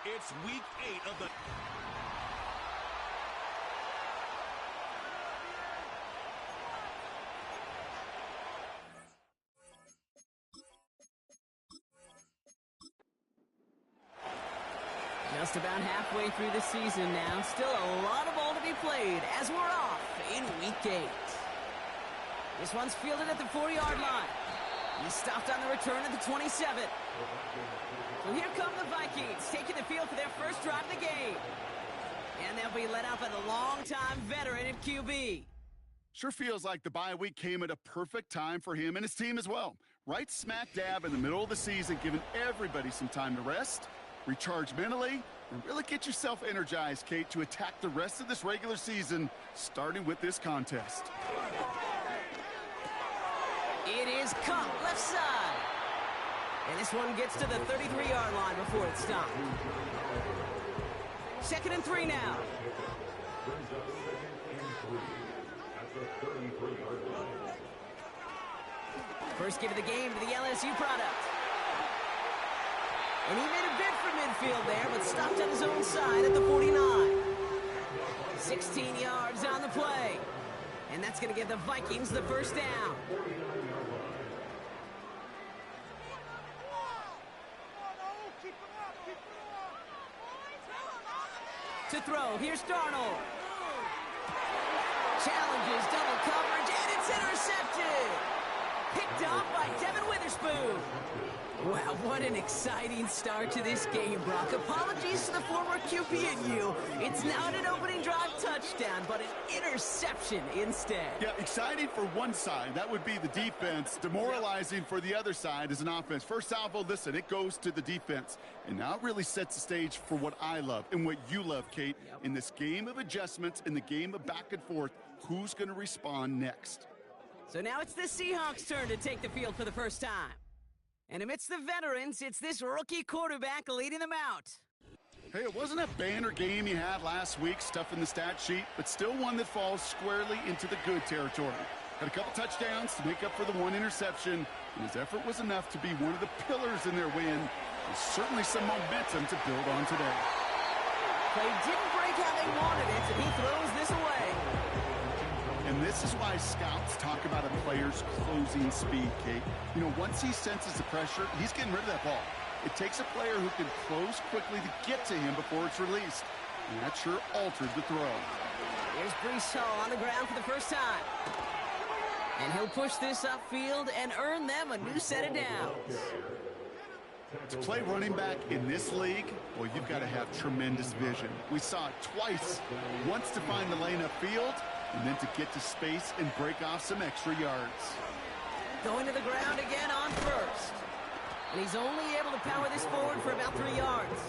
It's week 8 of the... Just about halfway through the season now. Still a lot of ball to be played as we're off in week 8. This one's fielded at the 4-yard line. He's stopped on the return at the 27. So here come the Vikings, taking the field for their first drive of the game. And they'll be led out by the longtime veteran at QB. Sure feels like the bye week came at a perfect time for him and his team as well. Right smack dab in the middle of the season, giving everybody some time to rest, recharge mentally, and really get yourself energized, Kate, to attack the rest of this regular season, starting with this contest. It is caught left side. And this one gets to the 33-yard line before it's stopped. 2nd and 3 now. First give of the game to the LSU product. And he made a bid for midfield there, but stopped on his own side at the 49. 16 yards on the play. And that's going to give the Vikings the first down. To throw, here's Darnold. Challenges double coverage, and it's intercepted. Picked off by Devin Witherspoon. Wow, what an exciting start to this game, Brock. Apologies to the former QB and you. It's not an opening drive touchdown, but an interception instead. Yeah, exciting for one side. That would be the defense. Demoralizing for the other side as an offense. First salvo, listen, it goes to the defense. And now it really sets the stage for what I love and what you love, Kate. In this game of adjustments, in the game of back and forth, who's going to respond next? So now it's the Seahawks' turn to take the field for the first time. And amidst the veterans, it's this rookie quarterback leading them out. Hey, it wasn't a banner game you had last week, stuff in the stat sheet, but still one that falls squarely into the good territory. Had a couple touchdowns to make up for the one interception, and his effort was enough to be one of the pillars in their win. There's certainly some momentum to build on today. They didn't break how they wanted it, and he throws this away. And this is why scouts talk about a player's closing speed, Kate. You know, once he senses the pressure, he's getting rid of that ball. It takes a player who can close quickly to get to him before it's released. And that sure altered the throw. Here's Breece Hall on the ground for the first time. And he'll push this upfield and earn them a new set of downs. To play running back in this league, well, you've got to have tremendous vision. We saw it twice. Once to find the lane upfield, and then to get to space and break off some extra yards. Going to the ground again on first. And he's only able to power this forward for about 3 yards.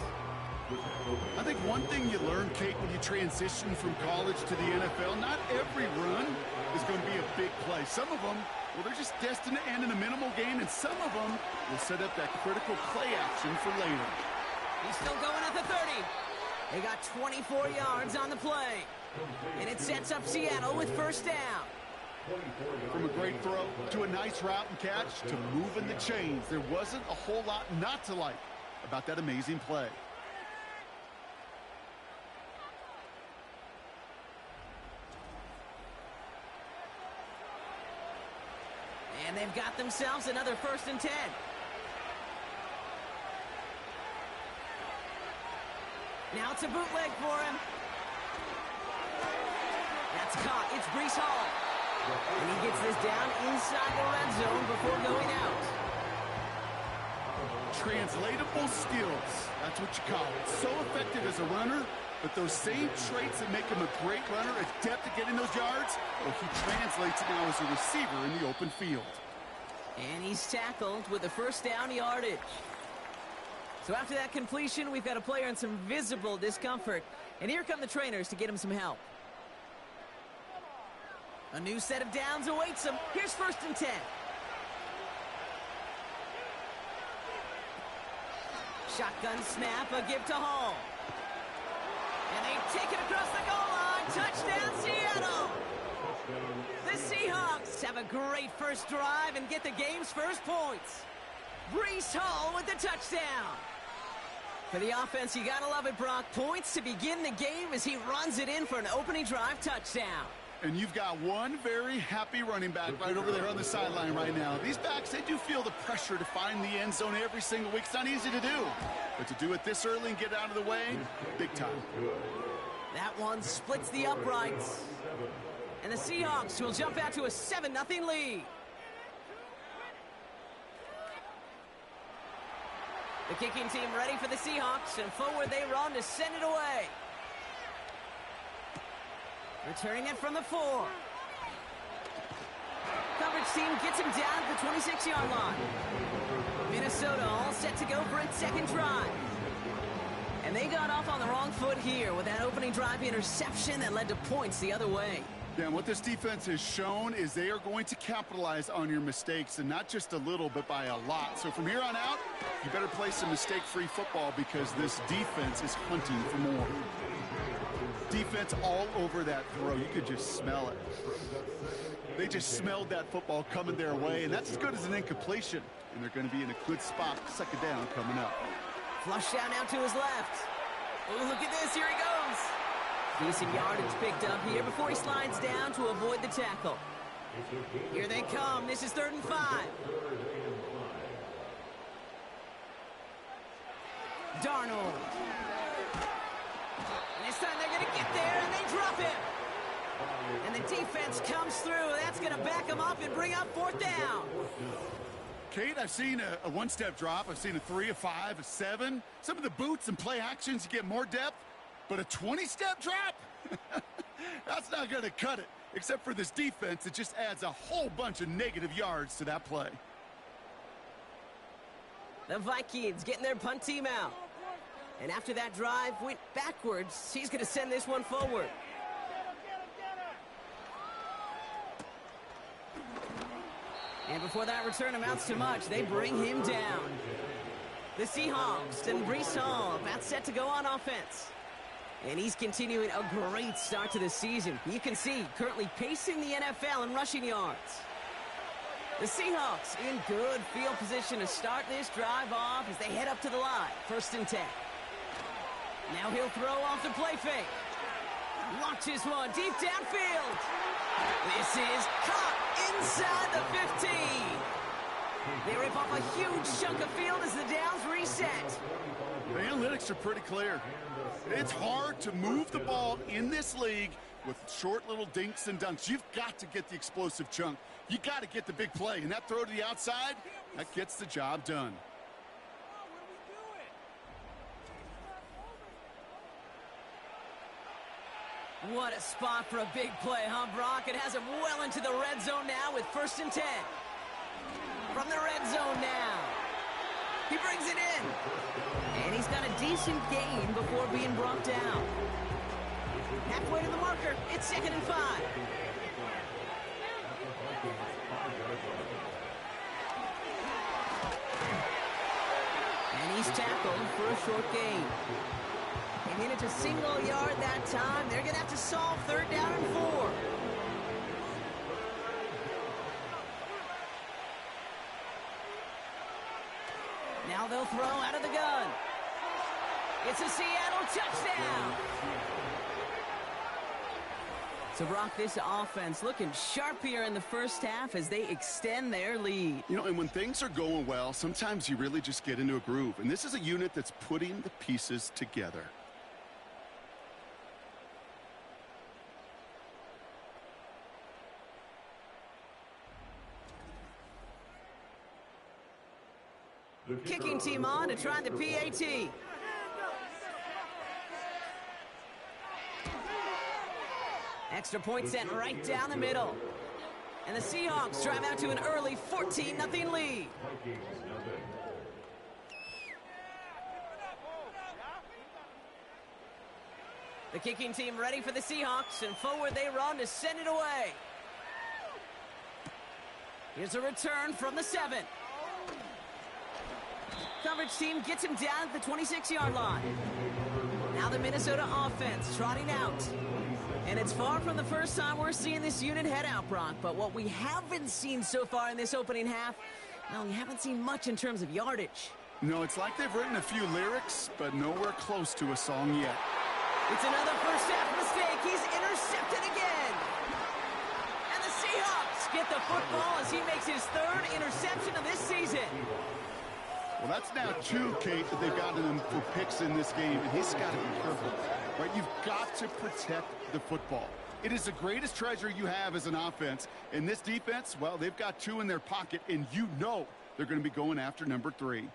I think one thing you learn, Kate, when you transition from college to the NFL, not every run is going to be a big play. Some of them, well, they're just destined to end in a minimal gain, and some of them will set up that critical play action for later. He's still going at the 30. They got 24 yards on the play. And it sets up Seattle with first down. From a great throw to a nice route and catch to moving the chains, there wasn't a whole lot not to like about that amazing play. And they've got themselves another 1st and 10. Now it's a bootleg for him. That's caught. It's Breece Hall. And he gets this down inside the red zone before going out. Translatable skills. That's what you call it. So effective as a runner, but those same traits that make him a great runner, adept at getting those yards, well, he translates it now as a receiver in the open field. And he's tackled with a first down yardage. So after that completion, we've got a player in some visible discomfort. And here come the trainers to get him some help. A new set of downs awaits him. Here's 1st and 10. Shotgun snap, a give to Hall. And they take it across the goal line. Touchdown, Seattle! The Seahawks have a great first drive and get the game's first points. Breece Hall with the touchdown. For the offense, you gotta love it, Brock. Points to begin the game as he runs it in for an opening drive touchdown. And you've got one very happy running back right over there on the sideline right now. These backs, they do feel the pressure to find the end zone every single week. It's not easy to do. But to do it this early and get out of the way, big time. That one splits the uprights. And the Seahawks will jump out to a 7-0 lead. The kicking team ready for the Seahawks, and forward they run to send it away. Returning it from the 4. Coverage team gets him down at the 26-yard line. Minnesota all set to go for its second drive. And they got off on the wrong foot here with that opening drive interception that led to points the other way. Yeah, and what this defense has shown is they are going to capitalize on your mistakes, and not just a little, but by a lot. So from here on out, you better play some mistake-free football because this defense is hunting for more. Defense all over that throw. You could just smell it. They just smelled that football coming their way, and that's as good as an incompletion. And they're going to be in a good spot, second down coming up. Flush down now to his left. Oh, look at this. Here he goes. Decent yardage picked up here before he slides down to avoid the tackle. Here they come. This is 3rd and 5. Darnold. This time they're going to get there, and they drop him. And the defense comes through. That's going to back him up and bring up 4th down. Kate, I've seen a one-step drop. I've seen a 3, a 5, a 7. Some of the boots and play actions, you get more depth. But a 20-step drop? That's not going to cut it. Except for this defense, it just adds a whole bunch of negative yards to that play. The Vikings getting their punt team out. And after that drive went backwards, he's going to send this one forward. And before that return amounts to much, they bring him down. The Seahawks and Breece Hall about set to go on offense. And he's continuing a great start to the season. You can see currently pacing the NFL in rushing yards. The Seahawks in good field position to start this drive off as they head up to the line. 1st and 10. Now he'll throw off the play fake. Launches one deep downfield. This is caught inside the 15. They rip off a huge chunk of field as the downs reset. The analytics are pretty clear. It's hard to move the ball in this league with short little dinks and dunks. You've got to get the explosive chunk. You got to get the big play. And that throw to the outside, that gets the job done. What a spot for a big play, huh, Brock? It has him well into the red zone now with 1st and 10. From the red zone now. He brings it in. And he's got a decent gain before being brought down. Halfway to the marker. It's 2nd and 5. And he's tackled for a short gain. They made it to single yard that time. They're going to have to solve 3rd down and 4. Now they'll throw out of the gun. It's a Seattle touchdown. So, Brock, this offense looking sharp here in the first half as they extend their lead. You know, and when things are going well, sometimes you really just get into a groove. And this is a unit that's putting the pieces together. Kicking team on to try the PAT. Extra point sent right down the middle. And the Seahawks drive out to an early 14-0 lead. The kicking team ready for the Seahawks, and forward they run to send it away. Here's a return from the 7. Coverage team gets him down at the 26-yard line. Now the Minnesota offense trotting out. And it's far from the first time we're seeing this unit head out, Brock. But what we haven't seen so far in this opening half, well, we haven't seen much in terms of yardage. No, it's like they've written a few lyrics, but nowhere close to a song yet. It's another first half mistake. He's intercepted again. And the Seahawks get the football as he makes his third interception of this season. Well, that's now 2, Kate, that they've gotten him for picks in this game, and he's got to be careful. Right? You've got to protect the football. It is the greatest treasure you have as an offense. And this defense, well, they've got 2 in their pocket, and you know they're going to be going after number 3.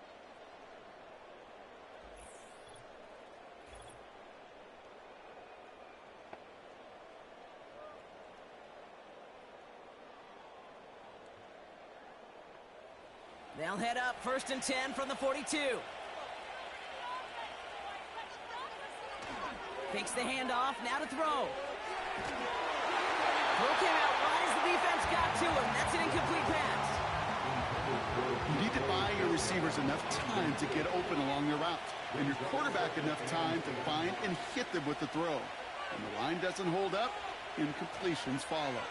They'll head up 1st and 10 from the 42. Takes the handoff, now to throw. Throw came out wide as the defense got to him. That's an incomplete pass. You need to buy your receivers enough time to get open along their route, and your quarterback enough time to find and hit them with the throw. When the line doesn't hold up, incompletions follow.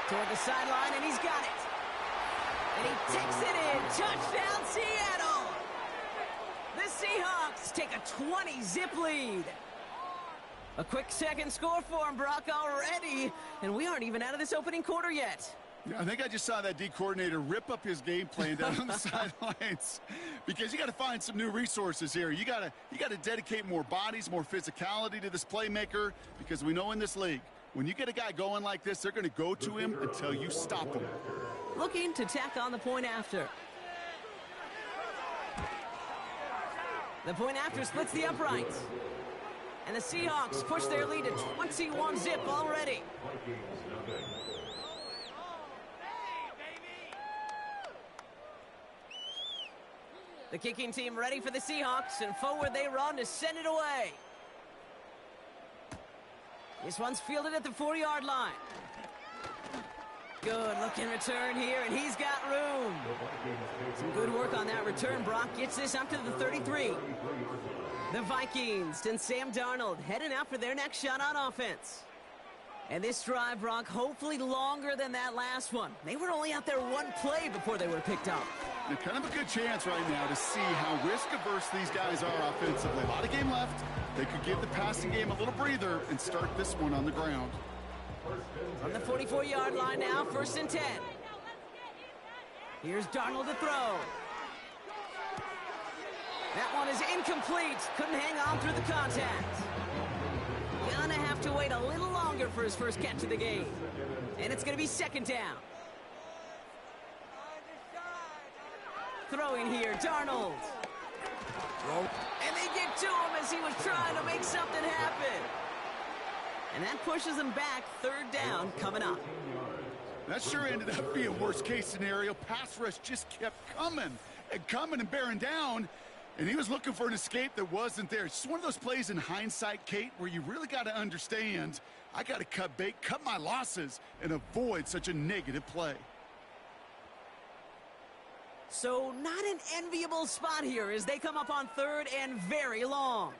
Toward the sideline, and he's got it. And he takes it in. Touchdown, Seattle! The Seahawks take a 20-zip lead. A quick second score for him, Brock, already. And we aren't even out of this opening quarter yet. Yeah, I think I just saw that D coordinator rip up his game plan down on the sidelines, because you got to find some new resources here. You got to dedicate more bodies, more physicality to this playmaker, because we know in this league, when you get a guy going like this, they're going to go to him until you stop him. Looking to tack on the point after. The point after splits the uprights. And the Seahawks push their lead to 21-zip already. The kicking team ready for the Seahawks, and forward they run to send it away. This one's fielded at the 4-yard line. Good looking return here, and he's got room. Some good work on that return. Brock gets this up to the 33. The Vikings and Sam Darnold heading out for their next shot on offense. And this drive, Brock, hopefully longer than that last one. They were only out there 1 play before they were picked up. And kind of a good chance right now to see how risk-averse these guys are offensively. A lot of game left. They could give the passing game a little breather and start this one on the ground. From the 44-yard line now, 1st and 10. Here's Darnold to throw. That one is incomplete. Couldn't hang on through the contact. Gonna have to wait a little longer for his first catch of the game. And it's gonna be 2nd down. Throwing here, Darnold. And they get to him as he was trying to make something happen. And that pushes him back. 3rd down coming up. That sure ended up being worst-case scenario. Pass rush just kept coming and bearing down. And he was looking for an escape that wasn't there. It's just one of those plays in hindsight, Kate, where you really got to understand, I got to cut bait, cut my losses, and avoid such a negative play. So not an enviable spot here as they come up on 3rd and very long.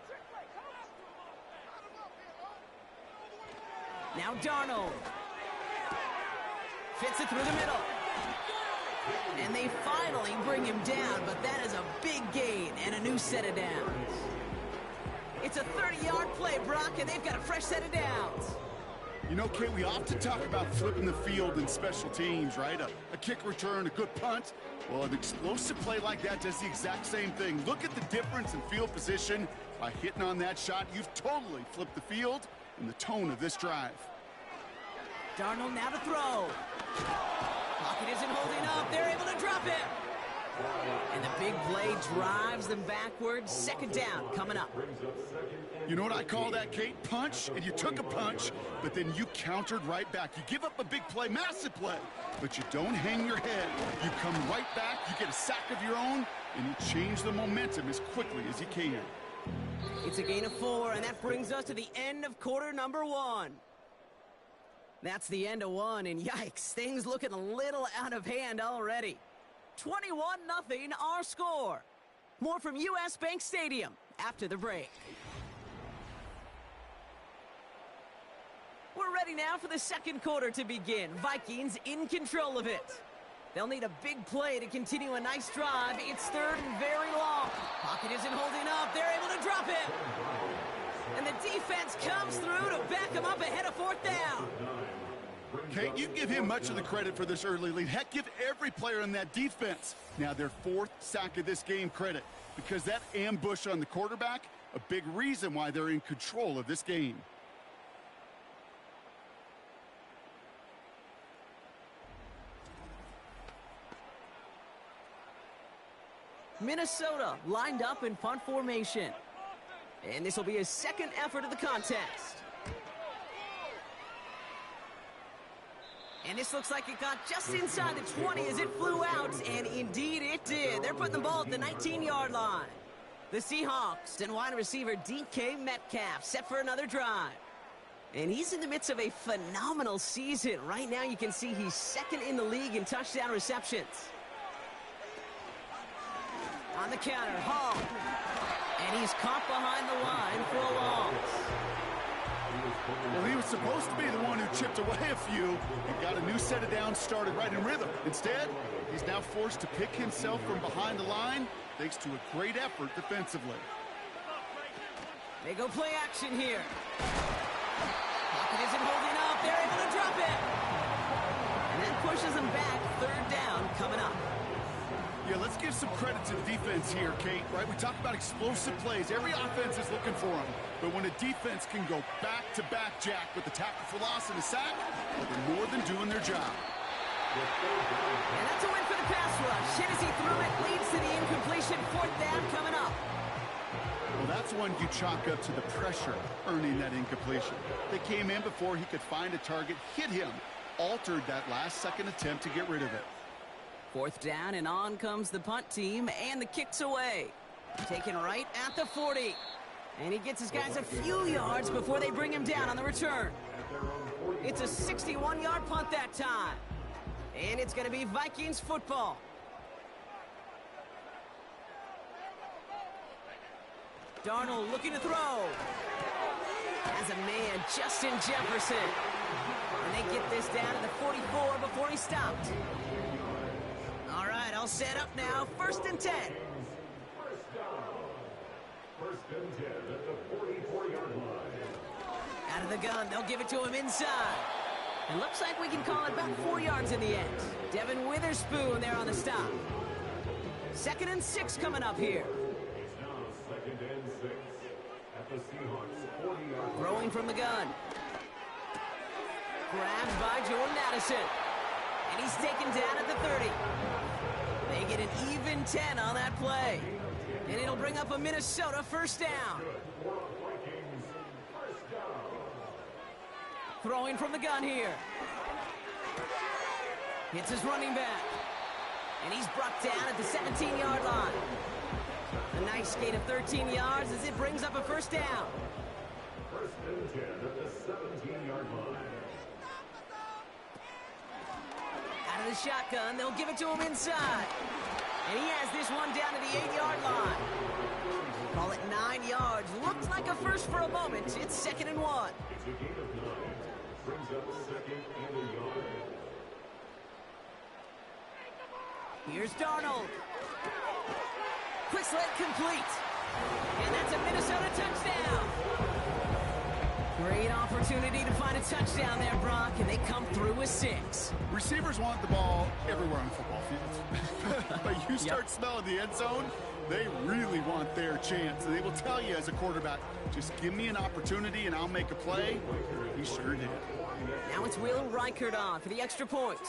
Now Darnold. Fits it through the middle. And they finally bring him down, but that is a big gain and a new set of downs. It's a 30-yard play, Brock, and they've got a fresh set of downs. You know, Kate, we often talk about flipping the field in special teams, right? A kick return, a good punt. Well, an explosive play like that does the exact same thing. Look at the difference in field position. By hitting on that shot, you've totally flipped the field and the tone of this drive. Darnold now to throw. Pocket isn't holding up. They're able to drop it. And the big play drives them backwards. 2nd down coming up. You know what I call that, Kate? Punch, and you took a punch, but then you countered right back. You give up a big play, massive play, but you don't hang your head. You come right back, you get a sack of your own, and you change the momentum as quickly as you can. It's a gain of 4, and that brings us to the end of quarter number 1. That's the end of 1, and yikes, things looking a little out of hand already. 21-0 our score. More from U.S. Bank Stadium after the break. We're ready now for the 2nd quarter to begin. Vikings in control of it. They'll need a big play to continue a nice drive. It's third and very long. Pocket isn't holding up. They're able to drop it. And the defense comes through to back them up ahead of fourth down. Kate, you give him much of the credit for this early lead. Heck, give every player on that defense now their fourth sack of this game credit, because that ambush on the quarterback, a big reason why they're in control of this game. Minnesota lined up in punt formation. And this will be his second effort of the contest. And this looks like it got just inside the 20 as it flew out, and indeed it did. They're putting the ball at the 19-yard line. The Seahawks and wide receiver DK Metcalf set for another drive. And he's in the midst of a phenomenal season. Right now you can see he's second in the league in touchdown receptions. On the counter, Hall. And he's caught behind the line for a loss. Well, he was supposed to be the one who chipped away a few and got a new set of downs started right in rhythm. Instead, he's now forced to pick himself from behind the line thanks to a great effort defensively. They go play action here. Pocket isn't holding up. They're able to drop it. And that pushes them back. Third down coming up. Yeah, let's give some credit to the defense here, Kate, right? We talk about explosive plays. Every offense is looking for them. But when a defense can go back-to-back, Jack, with the tackle for loss and a sack, well, they're more than doing their job. And that's a win for the pass rush. Hit as he threw it, leads to the incompletion. Fourth down coming up. Well, that's one you chalk up to the pressure earning that incompletion. They came in before he could find a target, hit him, altered that last-second attempt to get rid of it. Fourth down, and on comes the punt team, and the kick's away. Taken right at the 40. And he gets his guys a few yards before they bring him down on the return. It's a 61-yard punt that time. And it's going to be Vikings football. Darnold looking to throw. As a man, Justin Jefferson. And they get this down to the 44 before he stopped. All right, all set up now. First and 10. First and 10 at the 44-yard line. Out of the gun, they'll give it to him inside. It looks like we can call it about 4 yards in the end. Devin Witherspoon there on the stop. Second and 6 coming up here. It's now second and 6 at the Seahawks 40-yard line. Throwing from the gun. Grabbed by Jordan Addison. And he's taken down at the 30. They get an even 10 on that play. And it'll bring up a Minnesota first down. Throwing from the gun here. Hits his running back. And he's brought down at the 17-yard line. A nice gain of 13 yards as it brings up a first down. First and 10 at the 17-yard line. Out of the shotgun, they'll give it to him inside. And he has this one down to the 8-yard line. Call it 9 yards. Looks like a first for a moment. It's second and 1. It's a gain of 9. Brings up second and a yard. Here's Darnold. Quick slant complete. And that's a Minnesota touchdown. Great opportunity to find a touchdown there, Brock, and they come through with 6. Receivers want the ball everywhere on football fields. But you start smelling the end zone, they really want their chance. And they will tell you as a quarterback, just give me an opportunity and I'll make a play. He sure did. Now it's Will Reichert on for the extra point.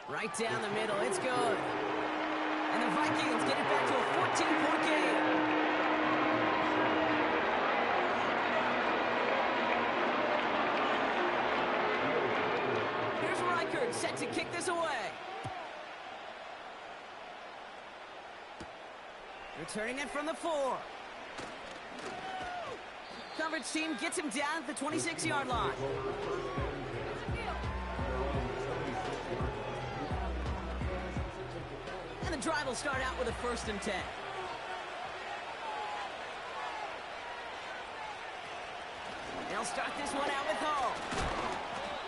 Right down the middle, it's good. And the Vikings get it back to a 14-point game. Here's Reichert set to kick this away. Returning it from the 4. Coverage team gets him down at the 26-yard line. And the drive will start out with a first and 10. They'll start this one out with Hall.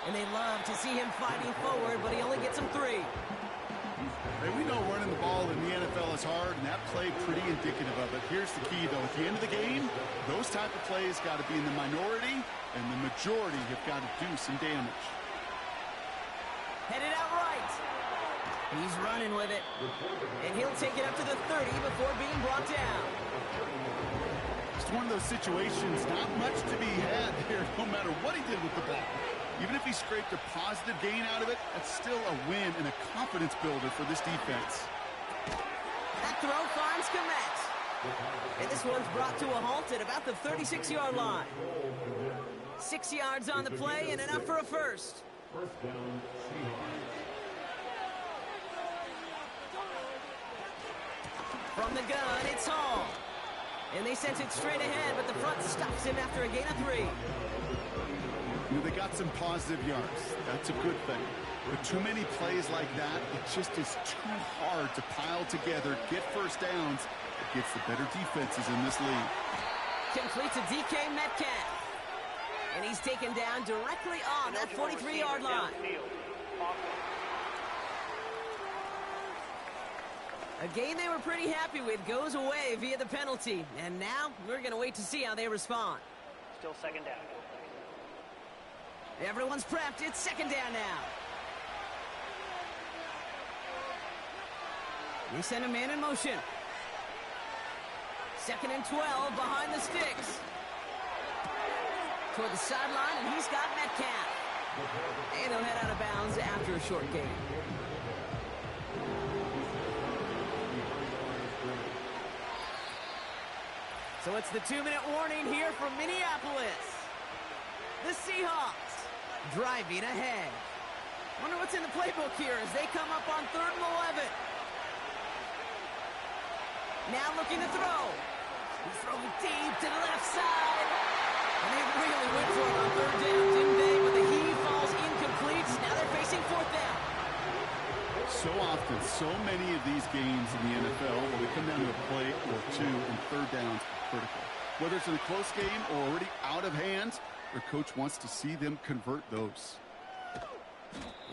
And they love to see him fighting forward, but he only gets them 3. Hey, we know running the ball in the NFL is hard, and that play pretty indicative of it. Here's the key, though. At the end of the game, those type of plays got to be in the minority, and the majority have got to do some damage. Headed out right. He's running with it. And he'll take it up to the 30 before being brought down. It's one of those situations, not much to be had here, no matter what he did with the ball. Even if he scraped a positive gain out of it, that's still a win and a confidence builder for this defense. That throw finds Komet. And this one's brought to a halt at about the 36-yard line. 6 yards on the play and enough for a first. First down, Seahawks. From the gun, it's Hall. And they sent it straight ahead, but the front stops him after a gain of 3. You know, they got some positive yards. That's a good thing. But too many plays like that, it just is too hard to pile together, get first downs. It gets the better defenses in this league. Complete to DK Metcalf. And he's taken down directly on that 43-yard line. A gain they were pretty happy with goes away via the penalty. And now we're going to wait to see how they respond. Still second down. Everyone's prepped. It's second down now. They send a man in motion. 2nd and 12 behind the sticks. Toward the sideline, and he's got Metcalf. And he'll head out of bounds after a short gain. So it's the 2-minute warning here from Minneapolis. The Seahawks driving ahead. Wonder what's in the playbook here as they come up on 3rd and 11. Now looking to throw. He throws deep to the left side. And they really went for it on 3rd down, didn't they? But the heave falls incomplete. Now they're facing 4th down. So often, so many of these games in the NFL, when they come down to a play or 2 and 3rd downs are critical. Whether it's in a close game or already out of hand, their coach wants to see them convert those.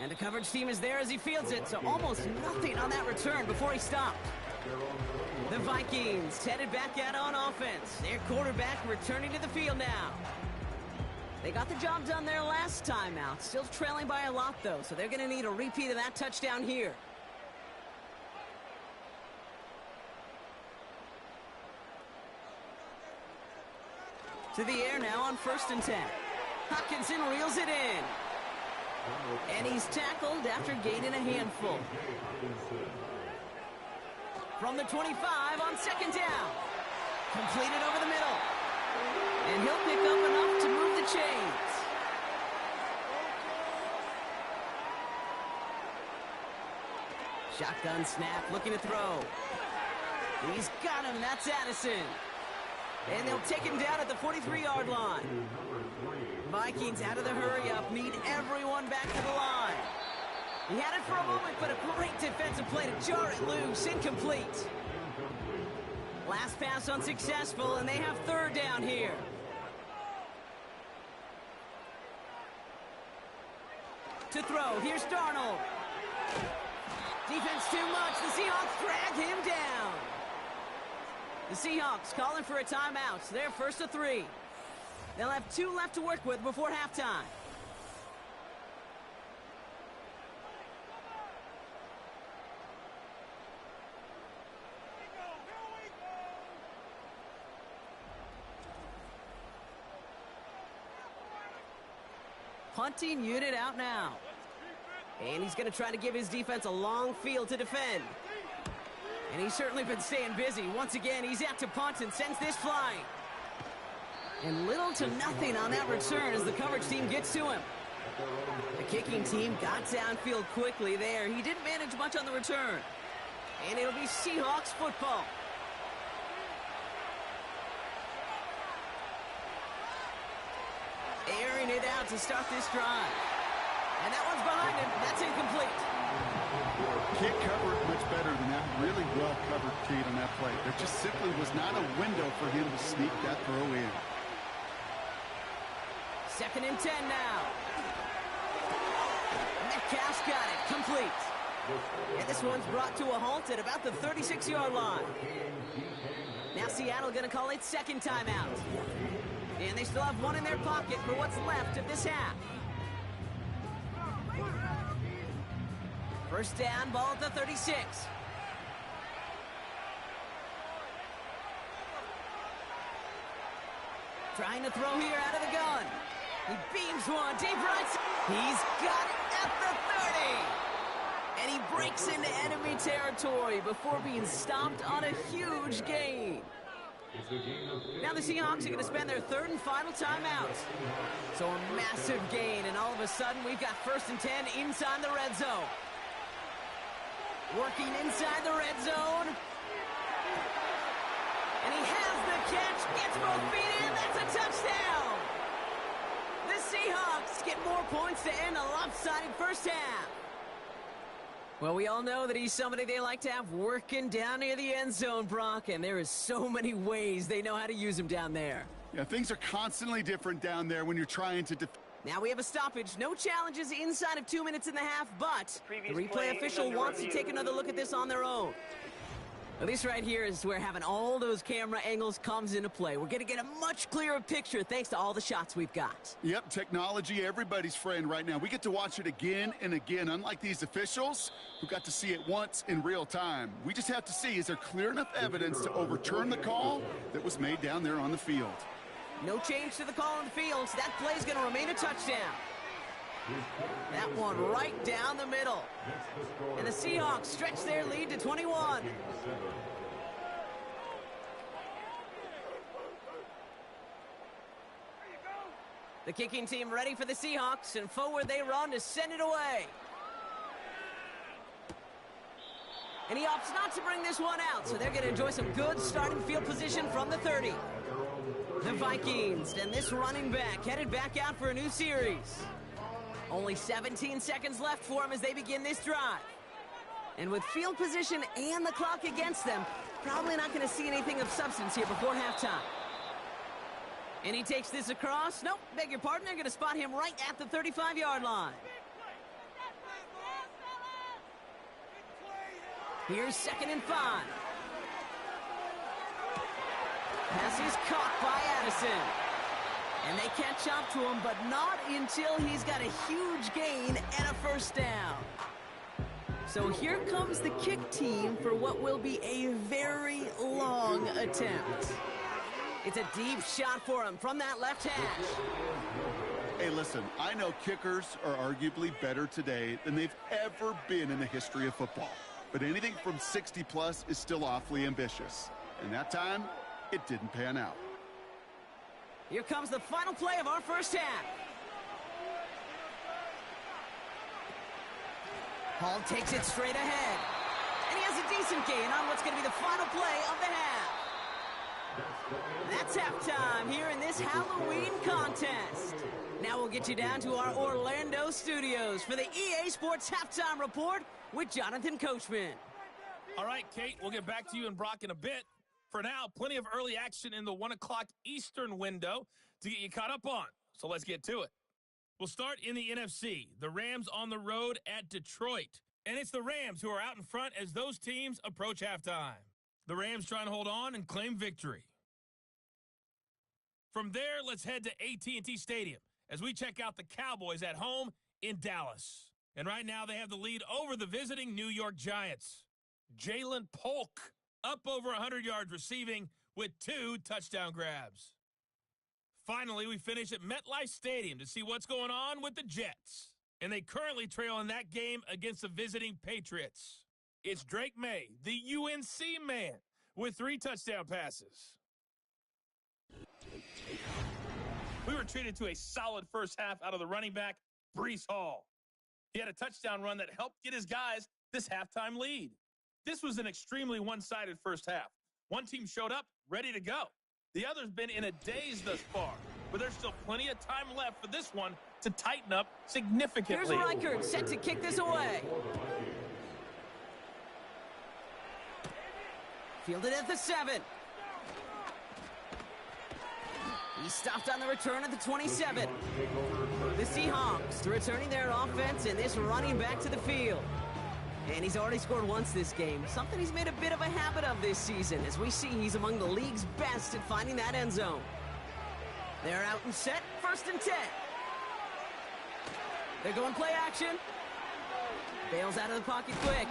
And the coverage team is there as he fields it, so almost nothing on that return before he stopped. The Vikings headed back out on offense. Their quarterback returning to the field now. They got the job done there last time out. Still trailing by a lot, though, so they're going to need a repeat of that touchdown here. To the air now on 1st and 10. Hopkinson reels it in. And he's tackled after gaining a handful. From the 25 on 2nd down. Completed over the middle. And he'll pick up enough to move the chains. Shotgun snap, looking to throw. He's got him, that's Addison. And they'll take him down at the 43-yard line. Vikings out of the hurry-up, need everyone back to the line. He had it for a moment, but a great defensive play to jar it loose, incomplete. Last pass unsuccessful, and they have 3rd down here. To throw, here's Darnold. Defense too much, the Seahawks drag him down. The Seahawks calling for a timeout. They're 1st and 3. They'll have 2 left to work with before halftime. Punting unit out now. And he's going to try to give his defense a long field to defend. And he's certainly been staying busy. Once again, he's out to punt and sends this flying. And little to nothing on that return as the coverage team gets to him. The kicking team got downfield quickly there. He didn't manage much on the return. And it'll be Seahawks football. Airing it out to start this drive. And that one's behind him. That's incomplete. Can't cover it much better than that. Really well covered, Kate, on that play. There just simply was not a window for him to sneak that throw in. 2nd and 10 now. Metcalf's got it, complete. And this one's brought to a halt at about the 36-yard line. Now Seattle going to call it second timeout. And they still have one in their pocket for what's left of this half. First down, ball at the 36. Trying to throw here out of the gun. He beams one deep right. He's got it at the 30. And he breaks into enemy territory before being stopped on a huge gain. Now the Seahawks are going to spend their third and final timeout. So a massive gain, and all of a sudden we've got 1st and 10 inside the red zone. Working inside the red zone. And he has the catch, gets both feet in, that's a touchdown! The Seahawks get more points to end a lopsided first half. Well, we all know that he's somebody they like to have working down near the end zone, Brock, and there is so many ways they know how to use him down there. Yeah, things are constantly different down there when you're trying to Now we have a stoppage. No challenges inside of 2 minutes and a half, but the replay official wants to take another look at this on their own. Well, this right here is where having all those camera angles comes into play. We're going to get a much clearer picture thanks to all the shots we've got. Yep, technology, everybody's friend right now. We get to watch it again and again, unlike these officials who got to see it once in real time. We just have to see, is there clear enough evidence to overturn the call that was made down there on the field? No change to the call on the field, so that play's going to remain a touchdown. That one right down the middle. And the Seahawks stretch their lead to 21. The kicking team ready for the Seahawks, and forward they run to send it away. And he opts not to bring this one out, so they're going to enjoy some good starting field position from the 30. The Vikings and this running back headed back out for a new series. Only 17 seconds left for him as they begin this drive. And with field position and the clock against them, probably not going to see anything of substance here before halftime. And he takes this across. Nope, beg your pardon. They're going to spot him right at the 35-yard line. Here's 2nd and 5. Pass is caught by Addison. And they catch up to him, but not until he's got a huge gain and a first down. So here comes the kick team for what will be a very long attempt. It's a deep shot for him from that left hash. Hey, listen, I know kickers are arguably better today than they've ever been in the history of football. But anything from 60-plus is still awfully ambitious. And that time, it didn't pan out. Here comes the final play of our first half. Hall takes it straight ahead. And he has a decent gain on what's going to be the final play of the half. That's halftime here in this Halloween contest. Now we'll get you down to our Orlando studios for the EA Sports Halftime Report with Jonathan Coachman. All right, Kate, we'll get back to you and Brock in a bit. For now, plenty of early action in the 1 o'clock Eastern window to get you caught up on. So let's get to it. We'll start in the NFC. The Rams on the road at Detroit. And it's the Rams who are out in front as those teams approach halftime. The Rams trying to hold on and claim victory. From there, let's head to AT&T Stadium as we check out the Cowboys at home in Dallas. And right now they have the lead over the visiting New York Giants. Jalen Polk up over 100 yards receiving with 2 touchdown grabs. Finally, we finish at MetLife Stadium to see what's going on with the Jets. And they currently trail in that game against the visiting Patriots. It's Drake May, the UNC man, with 3 touchdown passes. We were treated to a solid first half out of the running back, Breece Hall. He had a touchdown run that helped get his guys this halftime lead. This was an extremely one-sided first half. One team showed up, ready to go. The other's been in a daze thus far, but there's still plenty of time left for this one to tighten up significantly. Here's Reichert set to kick this away. Fielded at the 7. He stopped on the return at the 27. The Seahawks returning their offense and this running back to the field. And he's already scored once this game, something he's made a bit of a habit of this season. As we see, he's among the league's best at finding that end zone. They're out and set, 1st and 10. They're going play action. Bails out of the pocket quick.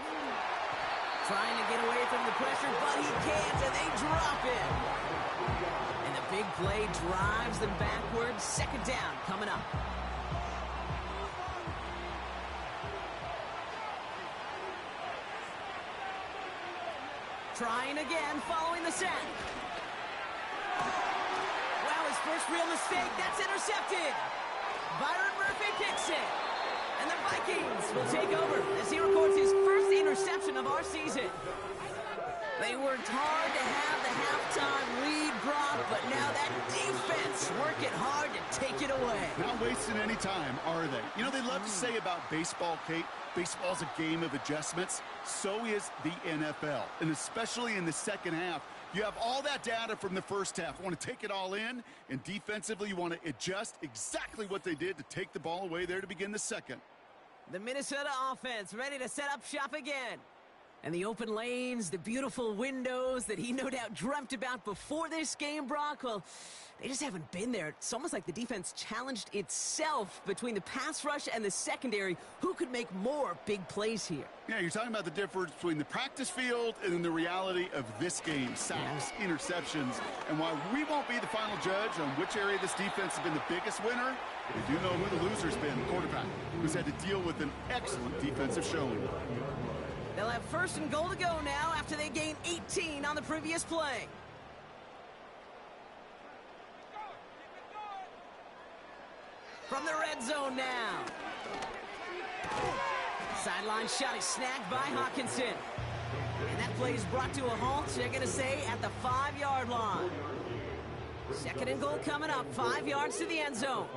Trying to get away from the pressure, but he can't, and they drop him. And the big play drives them backwards. 2nd down coming up. Trying again, following the sack. Wow, his first real mistake. That's intercepted. Byron Murphy picks it. And the Vikings will take over as he records his first interception of our season. They worked hard to have the halftime lead brought, but now that defense working hard to take it away. Not wasting any time, are they? You know, they love to say about baseball, Kate, baseball's a game of adjustments. So is the NFL, and especially in the second half. You have all that data from the first half. You want to take it all in, and defensively you want to adjust exactly what they did to take the ball away there to begin the second. The Minnesota offense ready to set up shop again. And the open lanes, the beautiful windows that he no doubt dreamt about before this game, Brock, well, they just haven't been there. It's almost like the defense challenged itself between the pass rush and the secondary. Who could make more big plays here? Yeah, you're talking about the difference between the practice field and then the reality of this game. Sacks, interceptions. And while we won't be the final judge on which area this defense has been the biggest winner, we do know who the loser's been, the quarterback, who's had to deal with an excellent defensive showing. They'll have 1st and goal to go now after they gain 18 on the previous play. From the red zone now. Sideline shot is snagged by Hawkinson. And that play is brought to a halt, they're going to say, at the 5-yard line. 2nd and goal coming up, 5 yards to the end zone.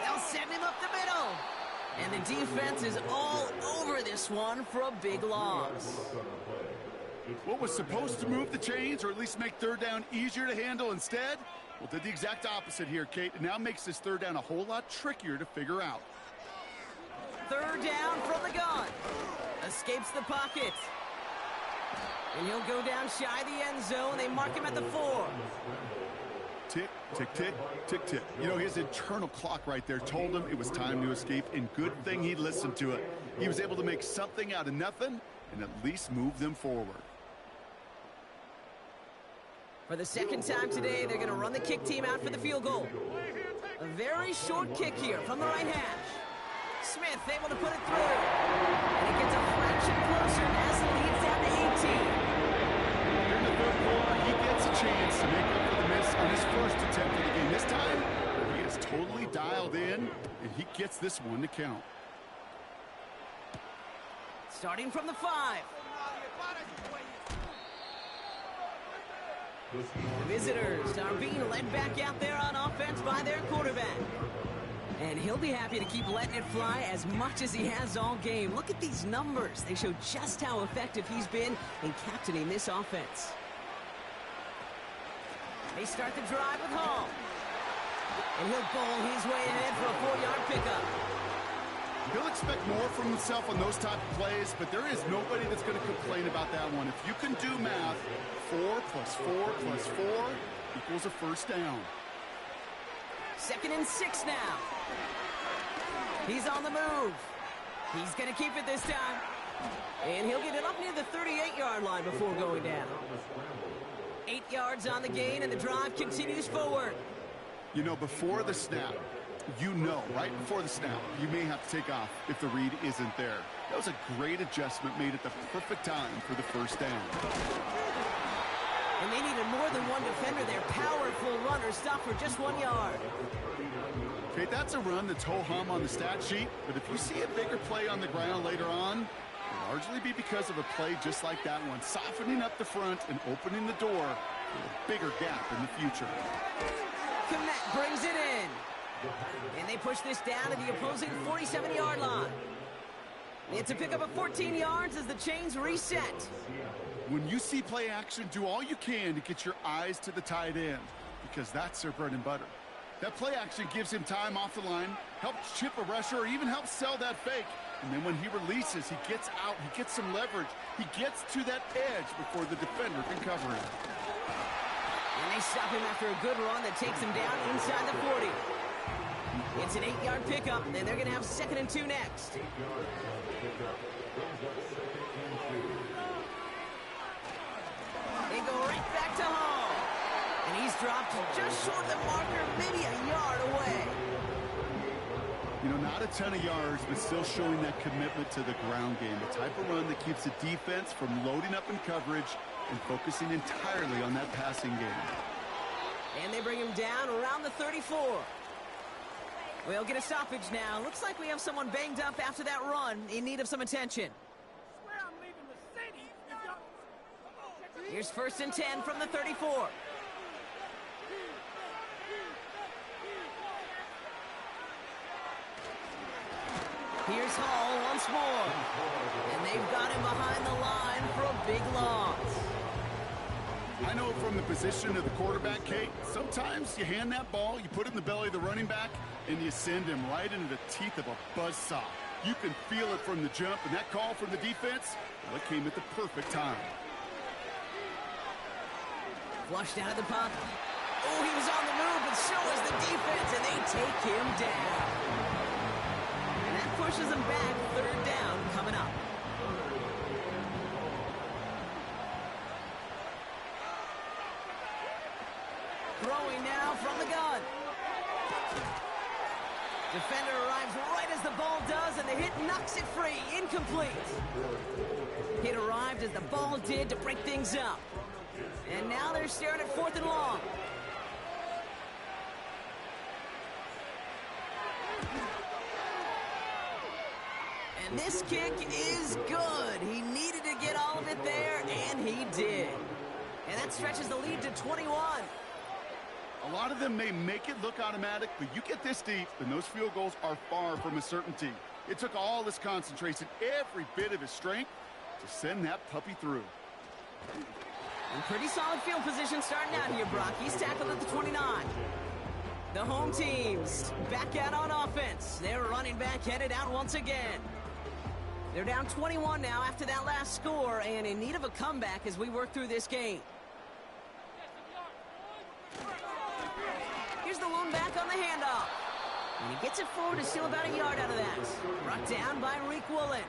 They'll send him up the middle. And the defense is all over this one for a big loss. What was supposed to move the chains or at least make 3rd down easier to handle instead? Well, did the exact opposite here, Kate. It now makes this 3rd down a whole lot trickier to figure out. 3rd down from the gun. Escapes the pocket. And he'll go down shy of the end zone. They mark him at the 4. Tick, tick, tick, tick, tick. You know, his internal clock right there told him it was time to escape, and good thing he listened to it. He was able to make something out of nothing and at least move them forward. For the 2nd time today, they're going to run the kick team out for the field goal. A very short kick here from the right hash. Smith able to put it through. And it gets a fraction closer as the lead's down to 18. In the 3rd quarter, he gets a chance to make up for the miss on his first attempt of the game. This time, he is totally dialed in, and he gets this one to count. Starting from the 5. The visitors are being led back out there on offense by their quarterback. And he'll be happy to keep letting it fly as much as he has all game. Look at these numbers. They show just how effective he's been in captaining this offense. They start the drive with Hall. And he'll bowl his way ahead for a 4-yard pickup. He'll expect more from himself on those type of plays, but there is nobody that's going to complain about that one. If you can do math, 4 plus 4 plus 4 equals a 1st down. 2nd and 6 now. He's on the move. He's going to keep it this time. And he'll get it up near the 38-yard line before going down. 8 yards on the gain, and the drive continues forward. You know, before the snap, right before the snap, you may have to take off if the read isn't there. That was a great adjustment made at the perfect time for the 1st down. And they needed more than one defender. Their powerful runner stopped for just 1 yard. Okay, that's a run that's ho-hum on the stat sheet, but if you see a bigger play on the ground later on, it'll largely be because of a play just like that one, softening up the front and opening the door for a bigger gap in the future. Komet brings it in. And they push this down to the opposing 47-yard line. It's a pickup of 14 yards as the chains reset. When you see play action, do all you can to get your eyes to the tight end, because that's their bread and butter. That play action gives him time off the line, helps chip a rusher, or even helps sell that fake. And then when he releases, he gets out, he gets some leverage. He gets to that edge before the defender can cover him. And they stop him after a good run that takes him down inside the 40. It's an 8-yard pickup, and they're going to have 2nd and 2 next. They go right back to Hall. And he's dropped just short of the marker, maybe a yard away. You know, not a ton of yards, but still showing that commitment to the ground game. The type of run that keeps the defense from loading up in coverage and focusing entirely on that passing game. And they bring him down around the 34. We'll get a stoppage now. Looks like we have someone banged up after that run, in need of some attention. Here's 1st and 10 from the 34. Here's Hall once more. And they've got him behind the line for a big loss. I know from the position of the quarterback, Kate, sometimes you hand that ball, you put it in the belly of the running back, and you send him right into the teeth of a buzzsaw. You can feel it from the jump, and that call from the defense, well, it came at the perfect time. Flushed out of the pocket. Oh, he was on the move, but so was the defense, and they take him down. And that pushes him back. 3rd down coming up. Throwing now from the gun. Defender arrives right as the ball does, and the hit knocks it free. Incomplete. Hit arrived as the ball did to break things up. And now they're staring at 4th and long. And this kick is good. He needed to get all of it there, and he did. And that stretches the lead to 21. A lot of them may make it look automatic, but you get this deep, and those field goals are far from a certainty. It took all his concentration, every bit of his strength, to send that puppy through. And pretty solid field position starting out here, Brock. He's tackled at the 29. The home team's back out on offense. Their running back headed out once again. They're down 21 now after that last score, and in need of a comeback as we work through this game. Here's the lone back on the handoff. And he gets it forward to steal about a yard out of that. Brought down by Reek Woolen.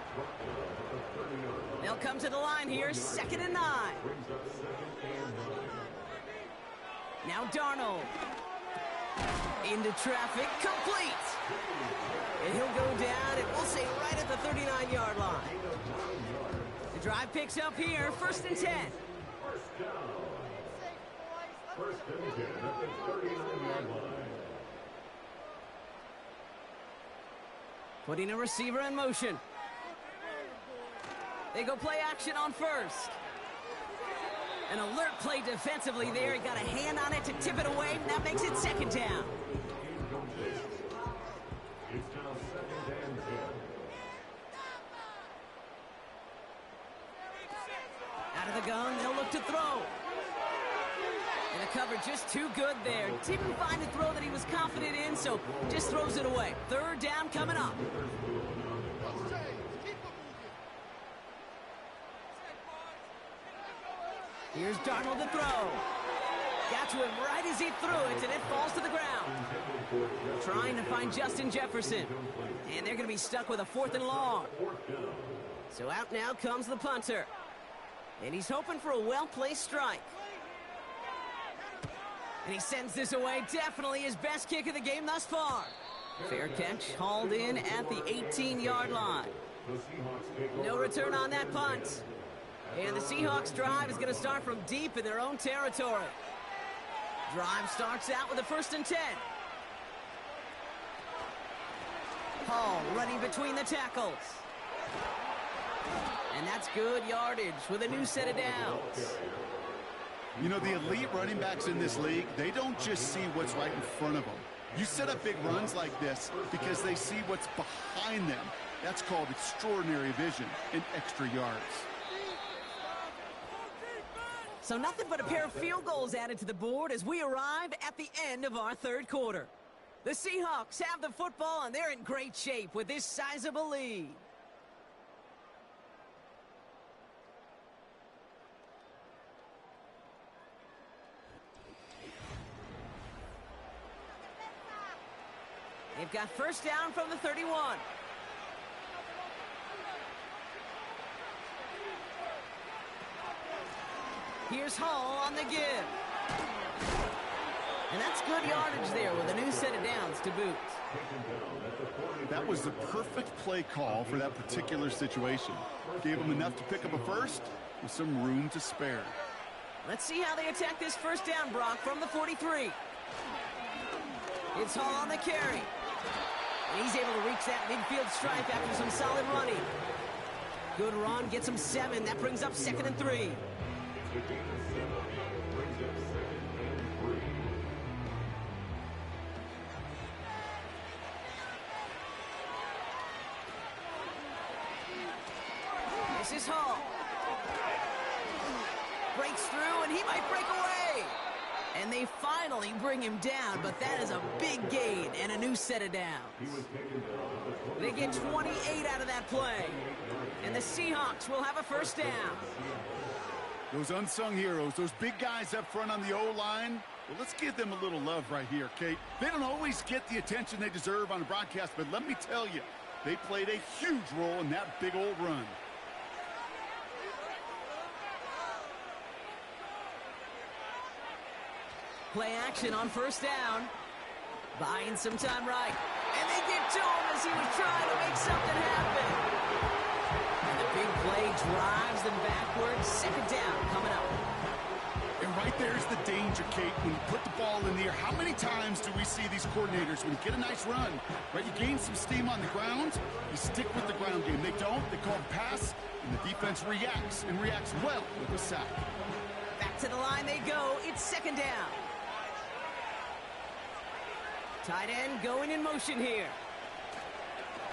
They'll come to the line here, 2nd and 9. Now Darnold. Into traffic, complete. And he'll go down, and we'll say right at the 39-yard line. The drive picks up here, 1st and 10. First and 10 at the 39-yard line. Putting a receiver in motion. They go play action on 1st. An alert play defensively there. He got a hand on it to tip it away. That makes it 2nd down. It's now 2nd and 10. Out of the gun, they'll look to throw. And the cover just too good there. Didn't find a throw that he was confident in, so just throws it away. 3rd down coming up. Here's Darnold to throw. Got to him right as he threw it, and it falls to the ground. Trying to find Justin Jefferson. And they're going to be stuck with a 4th and long. So out now comes the punter. And he's hoping for a well-placed strike. And he sends this away. Definitely his best kick of the game thus far. Fair catch, hauled in at the 18-yard line. No return on that punt. And the Seahawks drive is going to start from deep in their own territory. Drive starts out with a 1st and 10. Hall running between the tackles. And that's good yardage with a new set of downs. You know, the elite running backs in this league, they don't just see what's right in front of them. You set up big runs like this because they see what's behind them. That's called extraordinary vision and extra yards. So nothing but a pair of field goals added to the board as we arrive at the end of our third quarter. The Seahawks have the football, and they're in great shape with this sizable lead. They've got first down from the 31. Here's Hall on the give. And that's good yardage there with a new set of downs to boot. That was the perfect play call for that particular situation. Gave them enough to pick up a first with some room to spare. Let's see how they attack this first down, Brock, from the 43. It's Hall on the carry. And he's able to reach that midfield stripe after some solid running. Good run, gets him 7. That brings up 2nd and 3. This is Hall. Breaks through, and he might break away. And they finally bring him down, but that is a big gain and a new set of downs. They get 28 out of that play. And the Seahawks will have a first down. Those unsung heroes, those big guys up front on the O-line, well, let's give them a little love right here, Kate. They don't always get the attention they deserve on the broadcast, but let me tell you, they played a huge role in that big old run. Play action on first down. Buying some time right. And they get to him as he was trying to make something happen. And the big play drives them backwards. Second down coming up. And right there's the danger, Kate. When you put the ball in the air, how many times do we see these coordinators, when you get a nice run, right, you gain some steam on the ground, you stick with the ground game. They don't. They call the pass, and the defense reacts, and reacts well with a sack. Back to the line they go. It's second down. Tight end going in motion here.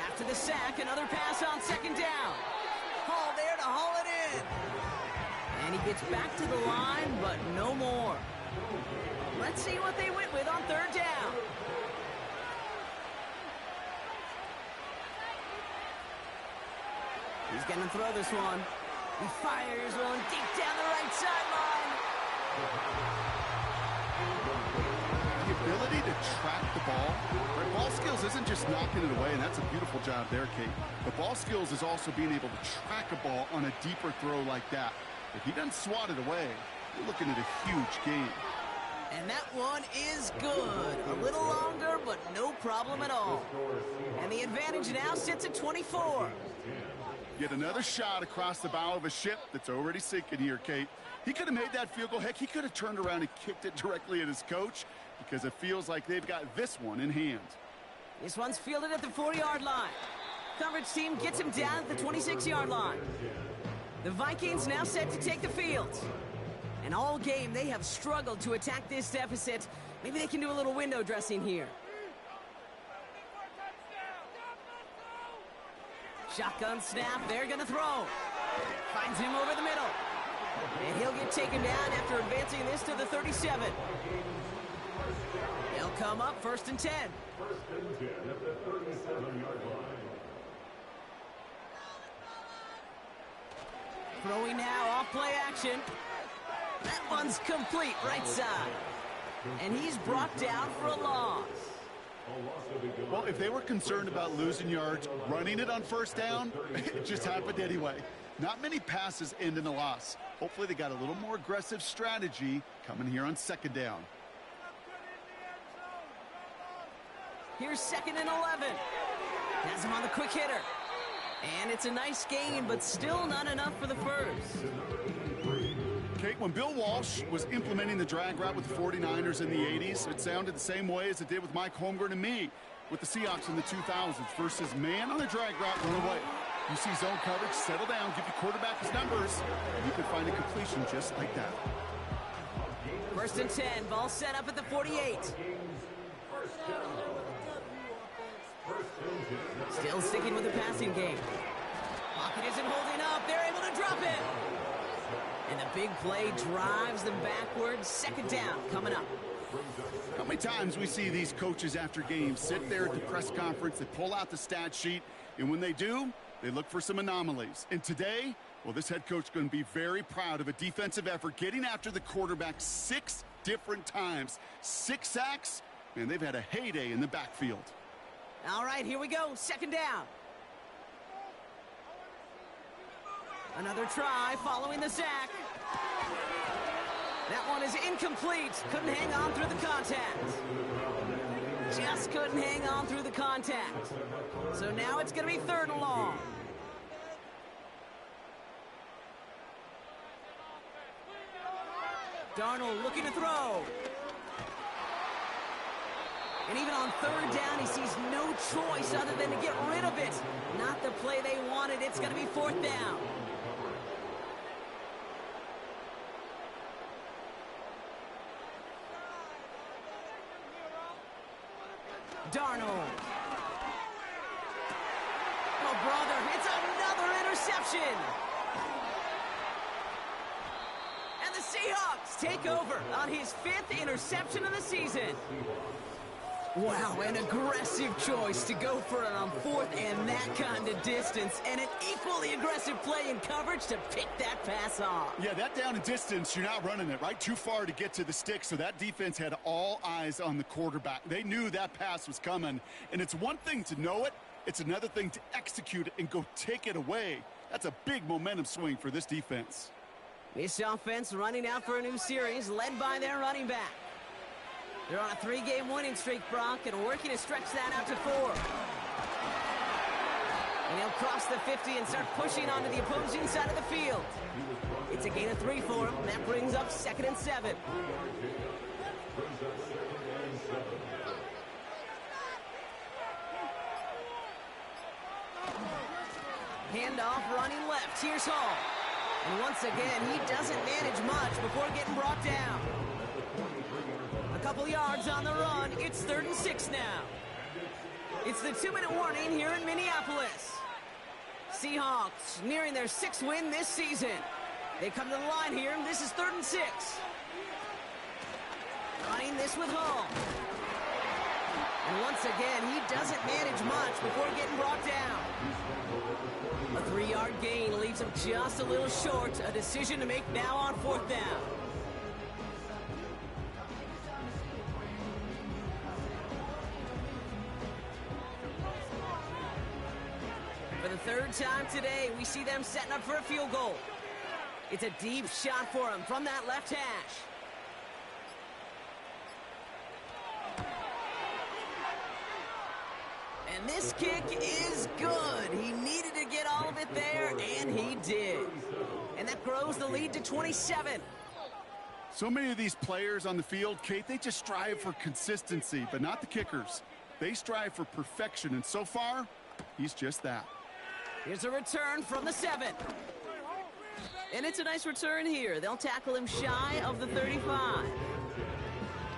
After the sack, another pass on second down. Hall there to haul it in. And he gets back to the line, but no more. Let's see what they went with on third down. He's going to throw this one. He fires one deep down the right sideline. The ability to track the ball. Right, ball skills isn't just knocking it away, and that's a beautiful job there, Kate. But ball skills is also being able to track a ball on a deeper throw like that. If he doesn't swat it away, you're looking at a huge gain. And that one is good. A little longer, but no problem at all. And the advantage now sits at 24. Yet another shot across the bow of a ship that's already sinking here, Kate. He could have made that field goal. Heck, he could have turned around and kicked it directly at his coach, because it feels like they've got this one in hand. This one's fielded at the 40-yard line. Coverage team gets him down at the 26-yard line. The Vikings now set to take the field. And all game, they have struggled to attack this deficit. Maybe they can do a little window dressing here. Shotgun snap, they're going to throw. Finds him over the middle. And he'll get taken down after advancing this to the 37. They'll come up first and 10. First and 10 at the 37-yard line. Throwing now off play action. That one's complete right side. And he's brought down for a loss. Well, if they were concerned about losing yards, running it on first down, it just happened anyway. Not many passes end in a loss. Hopefully they got a little more aggressive strategy coming here on second down. Here's second and 11. Has him on the quick hitter. And it's a nice gain, but still not enough for the first. Kate, when Bill Walsh was implementing the drag route with the 49ers in the 80s, it sounded the same way as it did with Mike Holmgren and me with the Seahawks in the 2000s versus man on the drag route, run away. You see zone coverage, settle down, give your quarterback his numbers, and you can find a completion just like that. First and 10, ball set up at the 48. Still sticking with the passing game. Pocket isn't holding up. They're able to drop it. And the big play drives them backwards. Second down coming up. How many times we see these coaches after games sit there at the press conference, they pull out the stat sheet, and when they do, they look for some anomalies. And today, well, this head coach is going to be very proud of a defensive effort, getting after the quarterback 6 different times. 6 sacks, man, they've had a heyday in the backfield. All right, here we go. Second down. Another try following the sack. That one is incomplete. Couldn't hang on through the contact. Just couldn't hang on through the contact. So now it's going to be 3rd and long. Darnold looking to throw. And even on 3rd down, he sees no choice other than to get rid of it. Not the play they wanted. It's going to be 4th down. Darnold. Oh, brother, it's another interception. And the Seahawks take over on his 5th interception of the season. Wow, an aggressive choice to go for it on 4th and that kind of distance, and an equally aggressive play in coverage to pick that pass off. Yeah, that down and distance, you're not running it, right? Too far to get to the stick, so that defense had all eyes on the quarterback. They knew that pass was coming, and it's one thing to know it, it's another thing to execute it and go take it away. That's a big momentum swing for this defense. This offense running out for a new series, led by their running back. They're on a 3-game winning streak, Brock, and working to stretch that out to 4. And he'll cross the 50 and start pushing onto the opposing side of the field. It's a gain of 3 for him. That brings up 2nd and 7. Handoff running left. Here's Hall. And once again, he doesn't manage much before getting brought down. A couple yards on the run. It's 3rd and 6 now. It's the 2-minute warning here in Minneapolis. Seahawks nearing their 6th win this season. They come to the line here. This is 3rd and 6. Running this with Hall. And once again, he doesn't manage much before getting brought down. A 3-yard gain leaves him just a little short. A decision to make now on 4th down. For the 3rd time today, we see them setting up for a field goal. It's a deep shot for him from that left hash. And this kick is good. He needed to get all of it there, and he did. And that grows the lead to 27. So many of these players on the field, Kate, they just strive for consistency, but not the kickers. They strive for perfection, and so far, he's just that. Here's a return from the 7. And it's a nice return here. They'll tackle him shy of the 35.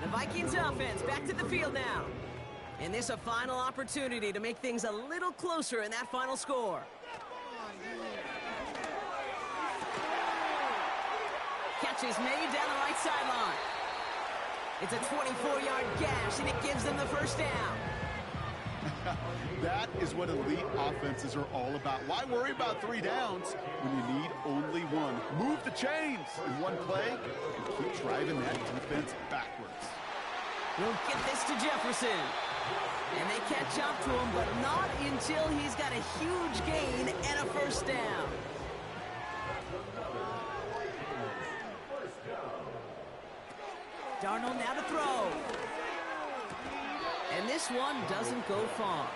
The Vikings offense back to the field now. And this a final opportunity to make things a little closer in that final score. Catch is made down the right sideline. It's a 24-yard gash, and it gives them the 1st down. That is what elite offenses are all about. Why worry about 3 downs when you need only 1? Move the chains in one play and keep driving that defense backwards. We'll get this to Jefferson. And they catch up to him, but not until he's got a huge gain and a 1st down. Darnold now to throw. And this one doesn't go far.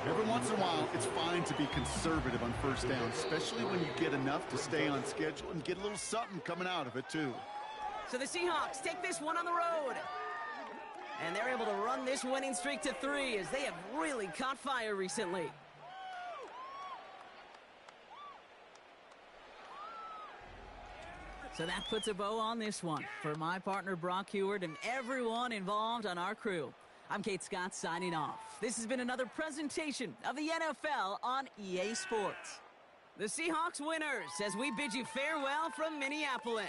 Every once in a while, it's fine to be conservative on 1st down, especially when you get enough to stay on schedule and get a little something coming out of it, too. So the Seahawks take this one on the road. And they're able to run this winning streak to 3 as they have really caught fire recently. So that puts a bow on this one. For my partner, Brock Heward, and everyone involved on our crew, I'm Kate Scott signing off. This has been another presentation of the NFL on EA Sports. The Seahawks winners as we bid you farewell from Minneapolis.